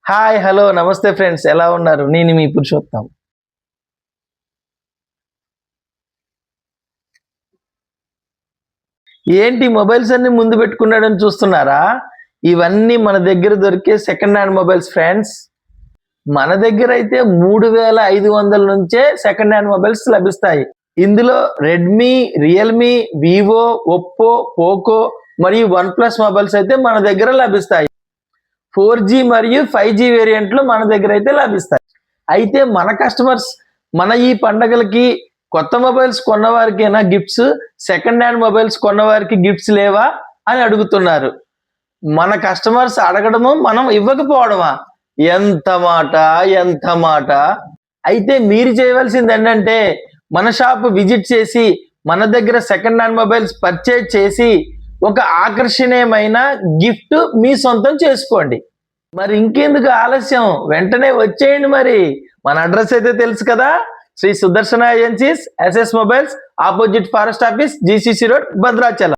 Hi hello నమస్తే friends, ఎలా ఉన్నారు? నేను మీ పురుషోత్తం. ఏంటి మొబైల్స్ అన్ని ముందు పెట్టుకున్నాడని చూస్తున్నారా? ఇవన్నీ మన దగ్గర దొరికే సెకండ్ హ్యాండ్ మొబైల్స్ ఫ్రెండ్స్. మన దగ్గర అయితే 3500 నుంచే సెకండ్ హ్యాండ్ మొబైల్స్ లభిస్తాయి. ఇందులో Redmi, Realme, Vivo, Oppo, Poco మరియు వన్ ప్లస్ మొబైల్స్ అయితే మన దగ్గర లభిస్తాయి. 4G మరియు 5G వేరియంట్లు మన దగ్గర అయితే లభిస్తాయి. అయితే మన కస్టమర్స్ మన ఈ పండగలకి కొత్త మొబైల్స్ కొన్నవారికైనా గిఫ్ట్స్, సెకండ్ హ్యాండ్ మొబైల్స్ కొన్నవారికి గిఫ్ట్స్ లేవా అని అడుగుతున్నారు. మన కస్టమర్స్ అడగడము, మనం ఇవ్వకపోవడమా? ఎంత మాట, ఎంత మాట! అయితే మీరు చేయవలసింది ఏంటంటే మన షాప్ విజిట్ చేసి మన దగ్గర సెకండ్ హ్యాండ్ మొబైల్స్ పర్చేజ్ చేసి ఒక ఆకర్షణీయమైన గిఫ్ట్ మీ సొంతం చేసుకోండి. మరి ఇంకెందుకు ఆలస్యం, వెంటనే వచ్చేయండి. మరి మన అడ్రస్ అయితే తెలుసు కదా, Sri Sudarshana agencies, SS mobiles, opposite forest office, GCC road, Bhadrachalam.